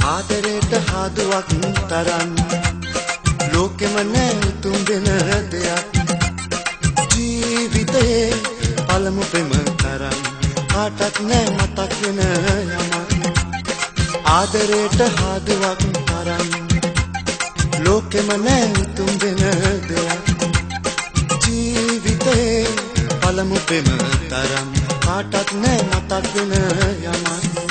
ආදරයට හාදුවක් තරම් ලෝකෙම නෑ උතුම් වෙන දෙයක් ජීවිතයේ පළමු ප්‍රේම තරම් කාටත් නෑ මතක් වෙන යමක් ආදරයට හාදුවක් තරම් ලෝකෙම නෑ උතුම් වෙන දෙයක් ජීවිතයේ පළමු ප්‍රේම තරම් කාටත් නෑ මතක් වෙන යමක්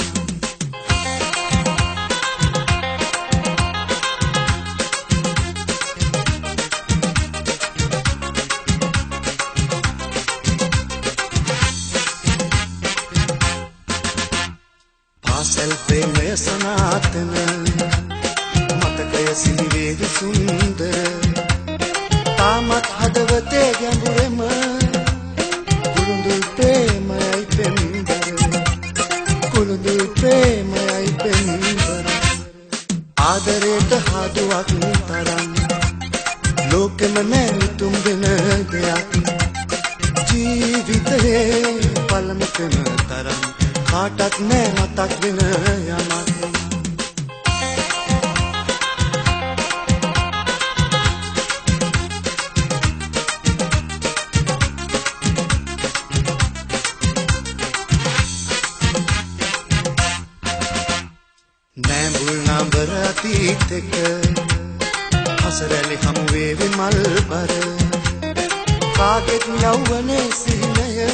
පාසල් ප්‍රේමය සනාතන මතකය සිහිවේද සුන්දර තාමත් හදවතේ ගැඹුරෙම කුළුඳු ප්‍රේමයයි පෙම්බර කුළුඳු ප්‍රේමයයි පෙම්බර ආදරයට හාදුවක් තරම් ලෝකෙම නෑ උතුම් වෙන දෙයක් ජීවිතයේ පළමු ප්‍රේම තරම් කාටත් නෑ මතක් වෙන යමක් නෑඹුල් නඹර අතීතෙක හසරැලි හමුවේ විමල් බර කාගෙත් යෞවනේ සිහිනය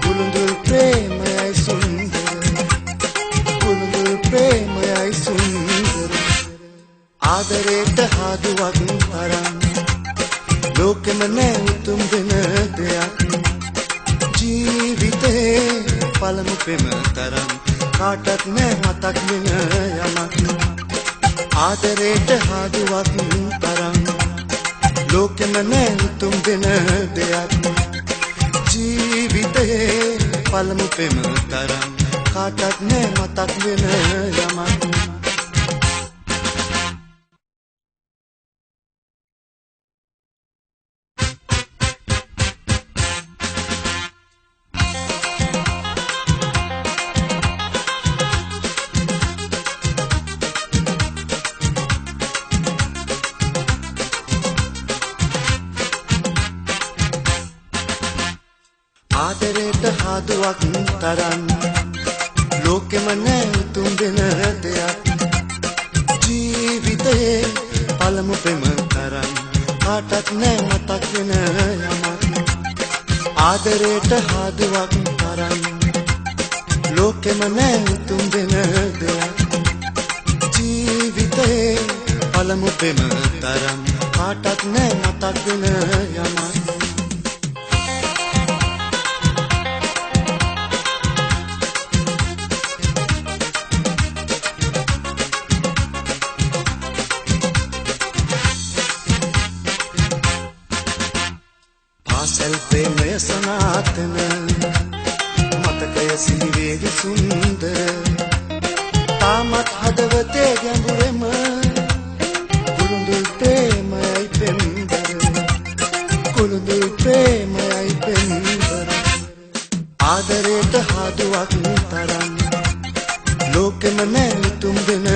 කුළුඳු ප්‍රේමයයි සුන්දර කුළුඳු ප්‍රේමයයි සුන්දර ආදරයට හාදුවක් තරම් ලෝකෙම නෑ උතුම් වෙන දෙයක් ජීවිතේ පළමු ප්‍රේම තරම් කාටත් නෑ මතක් වෙන යමක් ආදරයට හාදුවක් තරම් ලෝකෙම නෑ උතුම් වෙන දෙයක් ජීවිතයේ පළමු ප්‍රේම තරම් කාටත් නෑ මතක් වෙන යමක් ආදරයට හාදුවක් තරම් ලෝකෙම නෑ උතුම් වෙන දෙයක් ජීවිතයේ පළමු ප්‍රේම තරම් කාටත් නෑ මතක් වෙන යමක් ආදරයට හාදුවක් තරම් ලෝකෙම නෑ උතුම් වෙන දෙයක් ජීවිතයේ පළමු ප්‍රේම තරම් කාටත් නෑ මතක් වෙන යමක් පාසල් ප්‍රේමය සනාතන මතකය සිහිවේද සුන්දර තාමත් හදවතේ ගැඹුරෙම කුළුඳු ප්‍රේමයයි පෙම්බර කුළුඳු ප්‍රේමයයි පෙම්බර ආදරයට හාදුවක් තරම් ලෝකෙම නෑ උතුම් වෙන